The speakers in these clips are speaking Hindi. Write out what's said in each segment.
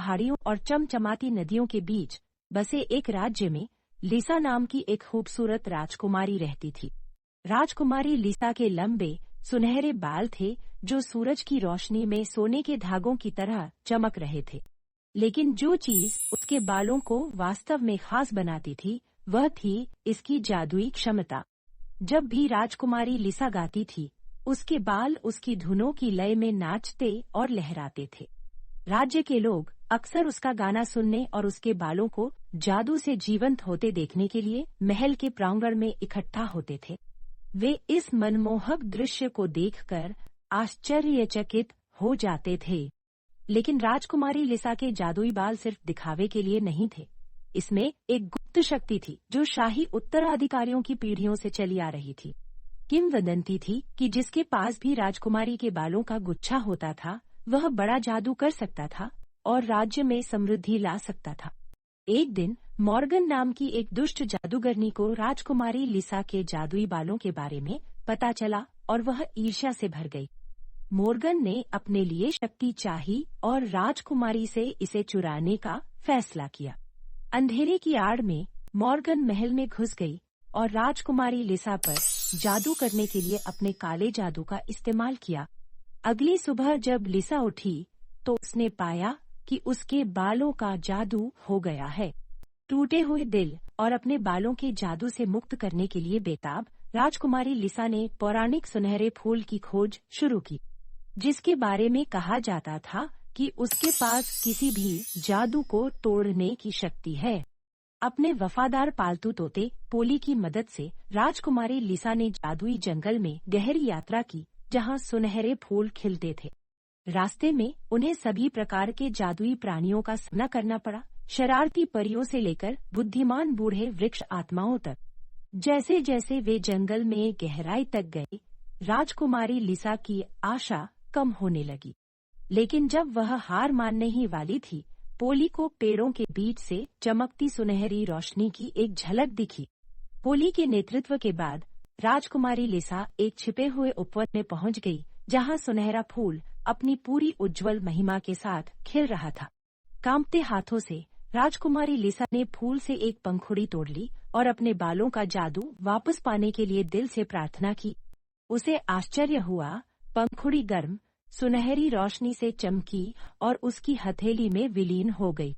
पहाड़ियों और चमचमाती नदियों के बीच बसे एक राज्य में लिसा नाम की एक खूबसूरत राजकुमारी रहती थी। राजकुमारी लिसा के लंबे सुनहरे बाल थे जो सूरज की रोशनी में सोने के धागों की तरह चमक रहे थे। लेकिन जो चीज उसके बालों को वास्तव में खास बनाती थी वह थी इसकी जादुई क्षमता। जब भी राजकुमारी लिसा गाती थी, उसके बाल उसकी धुनों की लय में नाचते और लहराते थे। राज्य के लोग अक्सर उसका गाना सुनने और उसके बालों को जादू से जीवंत होते देखने के लिए महल के प्रांगण में इकट्ठा होते थे। वे इस मनमोहक दृश्य को देखकर आश्चर्यचकित हो जाते थे। लेकिन राजकुमारी लिसा के जादुई बाल सिर्फ दिखावे के लिए नहीं थे। इसमें एक गुप्त शक्ति थी जो शाही उत्तराधिकारियों की पीढ़ियों से चली आ रही थी। किंवदंती थी कि जिसके पास भी राजकुमारी के बालों का गुच्छा होता था वह बड़ा जादू कर सकता था और राज्य में समृद्धि ला सकता था। एक दिन मॉर्गन नाम की एक दुष्ट जादूगरनी को राजकुमारी लिसा के जादुई बालों के बारे में पता चला और वह ईर्ष्या से भर गई। मॉर्गन ने अपने लिए शक्ति चाही और राजकुमारी से इसे चुराने का फैसला किया। अंधेरे की आड़ में मॉर्गन महल में घुस गई और राजकुमारी लिसा पर जादू करने के लिए अपने काले जादू का इस्तेमाल किया। अगली सुबह जब लिसा उठी तो उसने पाया कि उसके बालों का जादू हो गया है। टूटे हुए दिल और अपने बालों के जादू से मुक्त करने के लिए बेताब राजकुमारी लिसा ने पौराणिक सुनहरे फूल की खोज शुरू की, जिसके बारे में कहा जाता था कि उसके पास किसी भी जादू को तोड़ने की शक्ति है। अपने वफादार पालतू तोते पोली की मदद से राजकुमारी लिसा ने जादुई जंगल में गहरी यात्रा की जहां सुनहरे फूल खिलते थे। रास्ते में उन्हें सभी प्रकार के जादुई प्राणियों का सामना करना पड़ा, शरारती परियों से लेकर बुद्धिमान बूढ़े वृक्ष आत्माओं तक। जैसे जैसे वे जंगल में गहराई तक गए, राजकुमारी लिसा की आशा कम होने लगी। लेकिन जब वह हार मानने ही वाली थी, पोली को पेड़ों के बीच से चमकती सुनहरी रोशनी की एक झलक दिखी। पोली के नेतृत्व के बाद राजकुमारी लिसा एक छिपे हुए उपवन में पहुंच गई, जहां सुनहरा फूल अपनी पूरी उज्जवल महिमा के साथ खिल रहा था। कांपते हाथों से राजकुमारी लिसा ने फूल से एक पंखुड़ी तोड़ ली और अपने बालों का जादू वापस पाने के लिए दिल से प्रार्थना की। उसे आश्चर्य हुआ, पंखुड़ी गर्म सुनहरी रोशनी से चमकी और उसकी हथेली में विलीन हो गई।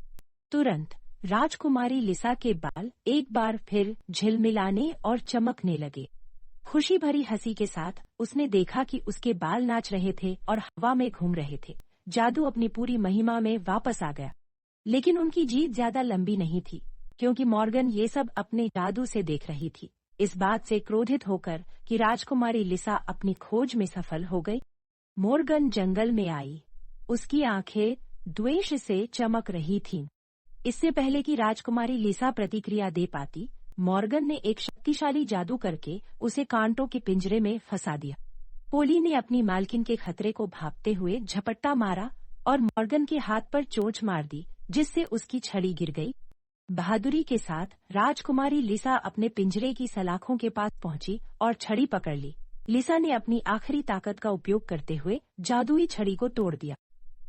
तुरंत राजकुमारी लिसा के बाल एक बार फिर झिलमिलाने और चमकने लगे। खुशी भरी हंसी के साथ उसने देखा कि उसके बाल नाच रहे थे और हवा में घूम रहे थे। जादू अपनी पूरी महिमा में वापस आ गया। लेकिन उनकी जीत ज्यादा लंबी नहीं थी, क्योंकि मॉर्गन ये सब अपने जादू से देख रही थी। इस बात से क्रोधित होकर कि राजकुमारी लिसा अपनी खोज में सफल हो गई, मॉर्गन जंगल में आई। उसकी आंखें द्वेष से चमक रही थीं। इससे पहले कि राजकुमारी लिसा प्रतिक्रिया दे पाती, मॉर्गन ने एक शक्तिशाली जादू करके उसे कांटों के पिंजरे में फंसा दिया। पोली ने अपनी मालकिन के खतरे को भांपते हुए झपट्टा मारा और मॉर्गन के हाथ पर चोंच मार दी, जिससे उसकी छड़ी गिर गई। बहादुरी के साथ राजकुमारी लिसा अपने पिंजरे की सलाखों के पास पहुंची और छड़ी पकड़ ली। लिसा ने अपनी आखिरी ताकत का उपयोग करते हुए जादुई छड़ी को तोड़ दिया,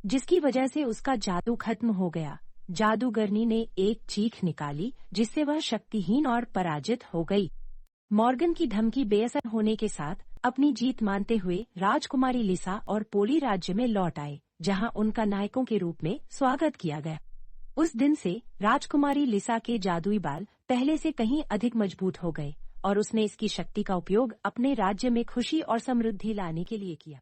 जिसकी वजह से उसका जादू खत्म हो गया। जादूगरनी ने एक चीख निकाली, जिससे वह शक्तिहीन और पराजित हो गई। मॉर्गन की धमकी बेअसर होने के साथ अपनी जीत मानते हुए राजकुमारी लिसा और पोली राज्य में लौट आए, जहां उनका नायकों के रूप में स्वागत किया गया। उस दिन से राजकुमारी लिसा के जादुई बाल पहले से कहीं अधिक मजबूत हो गए और उसने इसकी शक्ति का उपयोग अपने राज्य में खुशी और समृद्धि लाने के लिए किया।